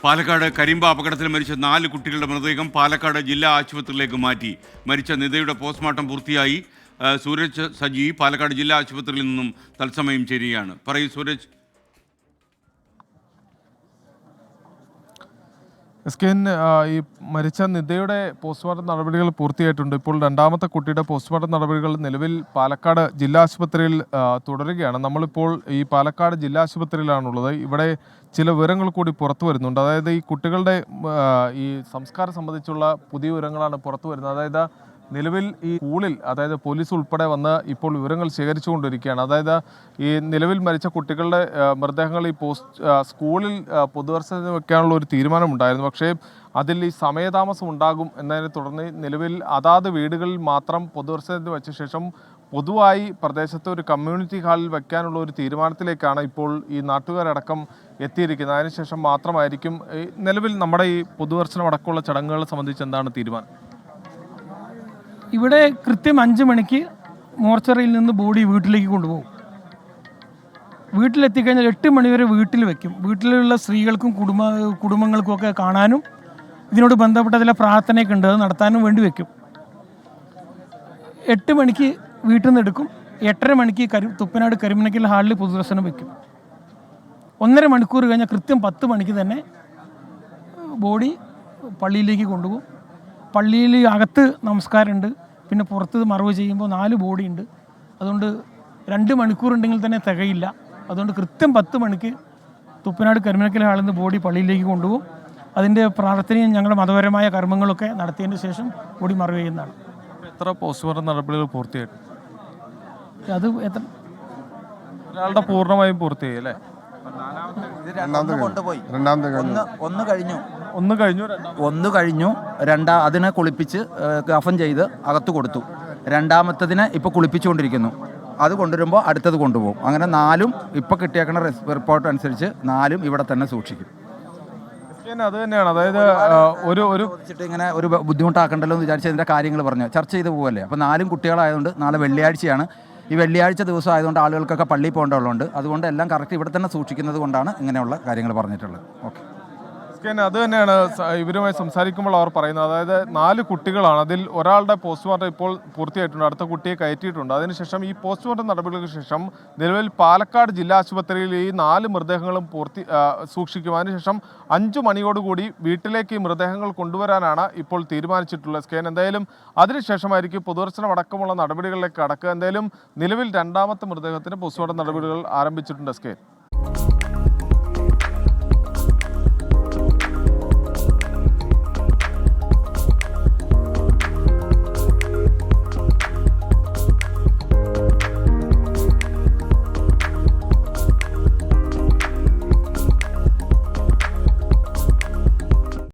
പാലക്കാട് കരിമ്പ അപകടത്തിൽ മരിച്ച 4 കുട്ടികളുടെ മൃതദേഹം പാലക്കാട് ജില്ലാ ആശുപത്രിയിലേക്ക് മാറ്റി. മരിച്ച നിതയുടെ പോസ്റ്റ്മോർട്ടം പൂർത്തിയായി. സൂരജ് സജി പാലക്കാട് ജില്ലാ ആശുപത്രിയിൽ നിന്നും തത്സമയം ചേരുകയാണ്. പറയൂ സൂരജ്. ഈ മരിച്ച നിതയുടെ പോസ്റ്റ്മോർട്ടം നടപടികൾ പൂർത്തിയായിട്ടുണ്ട്. ഇപ്പോൾ രണ്ടാമത്തെ കുട്ടിയുടെ പോസ്റ്റ്മോർട്ടം നടപടികൾ നിലവിൽ പാലക്കാട് ജില്ലാ ആശുപത്രിയിൽ തുടരുകയാണ്. നമ്മളിപ്പോൾ ഈ പാലക്കാട് ജില്ലാ ആശുപത്രിയിലാണുള്ളത്. ഇവിടെ ചില വിവരങ്ങൾ കൂടി പുറത്തു വരുന്നുണ്ട്. അതായത് ഈ കുട്ടികളുടെ ഈ സംസ്കാരം സംബന്ധിച്ചുള്ള പുതിയ വിവരങ്ങളാണ് പുറത്തു വരുന്നത്. അതായത് നിലവിൽ ഈ സ്കൂളിൽ, അതായത് പോലീസ് ഉൾപ്പെടെ വന്ന് ഇപ്പോൾ വിവരങ്ങൾ ശേഖരിച്ചുകൊണ്ടിരിക്കുകയാണ്. അതായത് ഈ നിലവിൽ മരിച്ച കുട്ടികളുടെ മൃതദേഹങ്ങൾ ഈ സ്കൂളിൽ പൊതുദർശനത്തിന് വെക്കാനുള്ള ഒരു തീരുമാനമുണ്ടായിരുന്നു. പക്ഷേ അതിൽ ഈ സമയതാമസം ഉണ്ടാകും എന്നതിനെ തുടർന്ന് നിലവിൽ അതാത് വീടുകളിൽ മാത്രം പൊതുദർശനത്തിന് വെച്ച ശേഷം പൊതുവായി പ്രദേശത്തെ ഒരു കമ്മ്യൂണിറ്റി ഹാളിൽ വെക്കാനുള്ള ഒരു തീരുമാനത്തിലേക്കാണ് ഇപ്പോൾ ഈ നാട്ടുകാരടക്കം എത്തിയിരിക്കുന്നത്. അതിനുശേഷം മാത്രമായിരിക്കും നിലവിൽ നമ്മുടെ ഈ പൊതുദർശനം അടക്കമുള്ള ചടങ്ങുകളെ സംബന്ധിച്ച് എന്താണ് തീരുമാനം? ഇവിടെ കൃത്യം 5 മണിക്ക് മോർച്ചറിയിൽ നിന്ന് ബോഡി വീട്ടിലേക്ക് കൊണ്ടുപോകും. വീട്ടിലെത്തിക്കഴിഞ്ഞാൽ 8 മണിവരെ വീട്ടിൽ വയ്ക്കും. വീട്ടിലുള്ള സ്ത്രീകൾക്കും കുടുംബങ്ങൾക്കുമൊക്കെ കാണാനും ഇതിനോട് ബന്ധപ്പെട്ട ചില പ്രാർത്ഥനയൊക്കെ ഉണ്ട്, അത് നടത്താനും വേണ്ടി വയ്ക്കും. 8 മണിക്ക് വീട്ടിൽ നിന്ന് എടുക്കും. 8:30 മണിക്ക് തുപ്പനാട് കരിമനക്കൽ ഹാളിൽ പൊതുദർശനം വയ്ക്കും. 1.5 മണിക്കൂർ കഴിഞ്ഞാൽ കൃത്യം 10 മണിക്ക് തന്നെ ബോഡി പള്ളിയിലേക്ക് കൊണ്ടുപോകും. പള്ളിയിൽ അകത്ത് നമസ്കാരമുണ്ട്, പിന്നെ പുറത്ത് മറവ് ചെയ്യുമ്പോൾ 4 ബോഡി ഉണ്ട്. അതുകൊണ്ട് 2 മണിക്കൂർ ഉണ്ടെങ്കിൽ തന്നെ തികയില്ല. അതുകൊണ്ട് കൃത്യം 10 മണിക്ക് തുപ്പനാട് കരിമനക്കൽ ഹാളിൽ നിന്ന് ബോഡി പള്ളിയിലേക്ക് കൊണ്ടുപോകും. അതിൻ്റെ പ്രാർത്ഥനയും ഞങ്ങളുടെ മതപരമായ കർമ്മങ്ങളൊക്കെ നടത്തിയതിന് ശേഷം ബോഡി മറവ് ചെയ്യുന്നതാണ്. എത്ര പോസ്റ്റ്മോർട്ടം നടപടികൾ പൂർത്തിയായിട്ട്? അത് എത്ര ഒരാളുടെ പൂർണ്ണമായും പൂർത്തിയായി അല്ലേ? ഒന്ന് കഴിഞ്ഞു. അതിനെ കുളിപ്പിച്ച് കഫൻ ചെയ്ത് അകത്ത് കൊടുത്തു. രണ്ടാമത്തതിനെ ഇപ്പോൾ കുളിപ്പിച്ചുകൊണ്ടിരിക്കുന്നു. അത് കൊണ്ടുവരുമ്പോൾ അടുത്തത് കൊണ്ടുപോകും. അങ്ങനെ 4 ഇപ്പോൾ കിട്ടിയേക്കുന്ന റിപ്പോർട്ട് അനുസരിച്ച് 4 ഇവിടെ തന്നെ സൂക്ഷിക്കും. അത് തന്നെയാണ്. അതായത് ഒരു ഇങ്ങനെ ഒരു ബുദ്ധിമുട്ടാക്കണ്ടല്ലോ എന്ന് വിചാരിച്ച് ഇതിൻ്റെ കാര്യങ്ങൾ പറഞ്ഞു ചർച്ച ചെയ്ത് പോകല്ലേ. അപ്പോൾ 4 കുട്ടികളായതുകൊണ്ട് നാളെ വെള്ളിയാഴ്ചയാണ്. ഈ വെള്ളിയാഴ്ച ദിവസം ആയതുകൊണ്ട് ആളുകൾക്കൊക്കെ പള്ളിയിൽ പോകേണ്ടതുള്ളതുകൊണ്ട് അതുകൊണ്ട് എല്ലാം കറക്റ്റ് ഇവിടെ തന്നെ സൂക്ഷിക്കുന്നത് കൊണ്ടാണ് ഇങ്ങനെയുള്ള കാര്യങ്ങൾ പറഞ്ഞിട്ടുള്ളത്. ഓക്കെ, അത് തന്നെയാണ് ഇവരുമായി സംസാരിക്കുമ്പോൾ അവർ പറയുന്നത്. അതായത് 4 കുട്ടികളാണ്. അതിൽ ഒരാളുടെ പോസ്റ്റ്മോർട്ടം ഇപ്പോൾ പൂർത്തിയായിട്ടുണ്ട്, അടുത്ത കുട്ടിയെ കയറ്റിയിട്ടുണ്ട്. അതിനുശേഷം ഈ പോസ്റ്റ്മോർട്ടം നടപടികൾക്ക് ശേഷം നിലവിൽ പാലക്കാട് ജില്ലാ ആശുപത്രിയിൽ ഈ 4 മൃതദേഹങ്ങളും സൂക്ഷിക്കും. അതിനുശേഷം 5 മണിയോടുകൂടി വീട്ടിലേക്ക് ഈ മൃതദേഹങ്ങൾ കൊണ്ടുവരാനാണ് ഇപ്പോൾ തീരുമാനിച്ചിട്ടുള്ളത്. എന്തായാലും അതിനുശേഷമായിരിക്കും പൊതുദർശനം അടക്കമുള്ള നടപടികളിലേക്ക് കടക്കുക. എന്തായാലും നിലവിൽ 2ാമത്തെ മൃതദേഹത്തിന് പോസ്റ്റ്മോർട്ടം നടപടികൾ ആരംഭിച്ചിട്ടുണ്ട്.